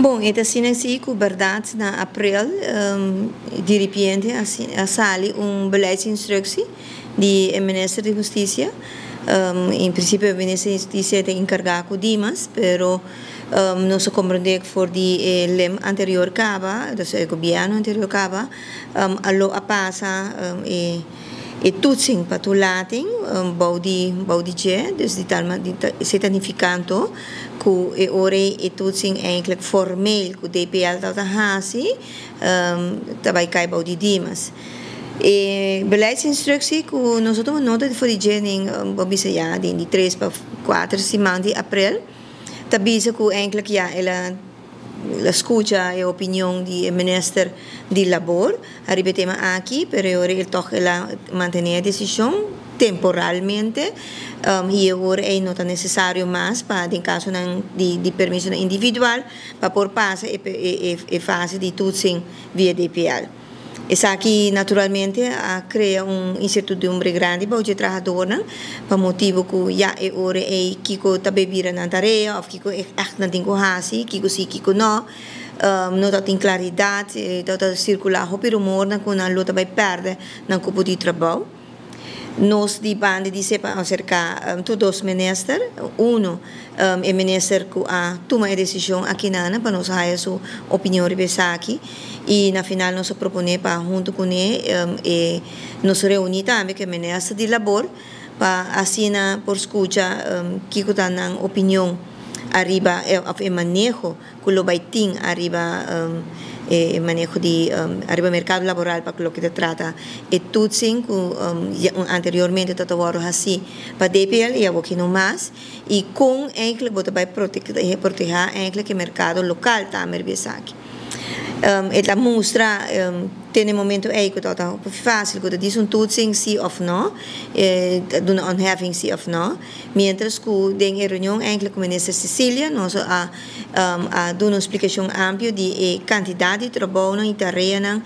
Bom, esta assim que verdade na abril, de repente, sale beleidsinstructie do Ministério de Justiça. Em princípio, o Ministério de Justiça é encarregado com Dimas, pero não se compreende que for de lem anterior caba, o governo anterior caba, a passa e tudo sim para tu latim, baudi je, dus de tal significando que ora e tudo sim eigenlijk formeel que DPL dat hasi, daarbij kai baudi dimas. E beleidsinstructie que nós temos nota de foi de babisa ja de 3 para 4 semanas de abril, tabisa que eigenlijk ja ela la escucha e opinião do ministro de labor arriba tema aqui, pero agora ele toca ela manter a decisão temporalmente e agora é não é necessário mais para em caso de permissão individual para por passar e fase de tudo sem via DPL. Isso aqui, naturalmente, cria incertidumbre grande para o trabalhador, para motivo que já é hora que está bebida na tarefa, ou que não tem coragem, que sim, que não, não tem claridade, não circular o rumor, que não luta vai perder no campo de trabalho. Nós de banda de sepa acerca todos ministros, é ministro que toma a decisão aqui para nós a sua opinião aqui e na final nós propomos para junto com ele e nos reunir também com o ministro de labor para assim por escutar que está na opinião arriba o manejo que lo vai ter arriba manejo de arriba mercado laboral para lo que se trata e tudo sim que anteriormente estava assim para DPL e agora não mais e com ele vai proteger eigenlijk o mercado local também aqui. Ela mostra tem um momento que está fácil que diz tudo sim ou não de uma onheffing sim ou não mientras que em reunião eigenlijk com a ministra Cecília nós a dar uma explicação ampla de quantidade de trabalho e tarefa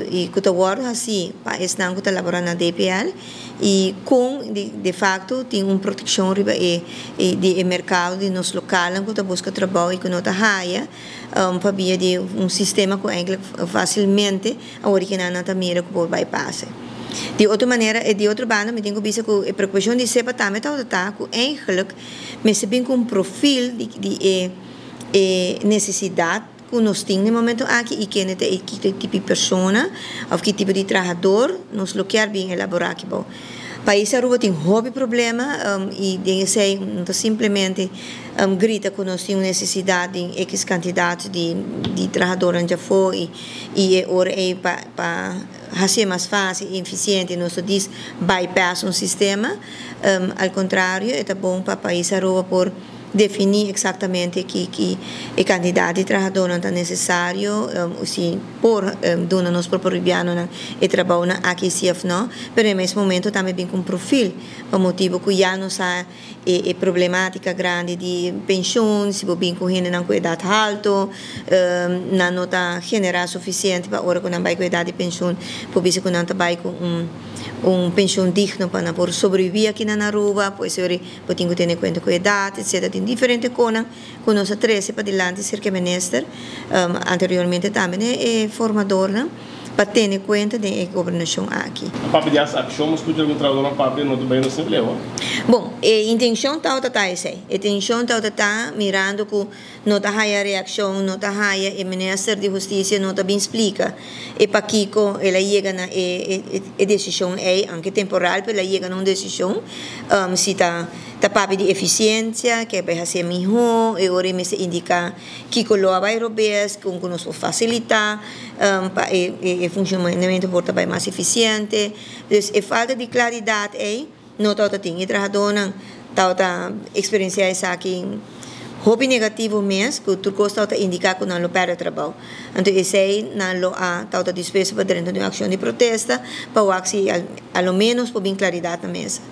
e que está assim para estar que está laborando na DPL e com de facto tem uma proteção de mercado de nosso local que está buscando trabalho e que não está raia para via de sistema que facilmente a original não está mira que pode bypassar. De outra maneira, de outra banda, me tenho visto que a preocupação de sepa também está que eigenlijk me se bem com perfil de necessidade que nós temos no momento aqui e que tipo de pessoa ou que tipo de trabalhador nós lo quer bem elaborar aqui bom. País Aruba tem hobby problema e sei não simplesmente grita que nós temos necessidade de X quantidade de trabalhadores já foi e ora é para fazer mais fácil e eficiente nós diz bypass sistema ao contrário é bom para país Aruba por definir exatamente que a quantidade de trabalhadores não é necessário se por dona nos próprios bianos e trabalho aqui se não, mas nesse momento também bem com perfil por motivo que já não há problemática grande de pensão se bem com gente não com idade alta não está generar suficiente para hora que não vai com idade de pensão por isso que não está vai com pensão digno para por sobreviver aqui na Aruba pois eu tenho que ter em conta com a idade etc. Tem diferentes coisas que nós três para diante cerca ministro anteriormente também é formador para ter em conta da governação aqui. A parte de ação, mas tudo que trabalha na parte não também não se leva. Bom, a intenção está essa. A intenção está mirando que não está a reação, não está a ministro de Justiça não está bem explica. E para que ela chega na decisão aunque temporal, ela chega na decisão se está papo de eficiência, que vai ser melhor, e agora me se indica que coloca vai robes, que nos facilitar o funcionamento porta vai mais eficiente. Então, a falta de claridade não está tem e trabalhador está experiência essa aqui hobby negativo mesmo, que tu gosta de indicar que não lo perde trabalho. Então, esse aí não lo está disposto para dentro de uma ação de protesta, para o axi, ao menos, por bem claridade na mesa.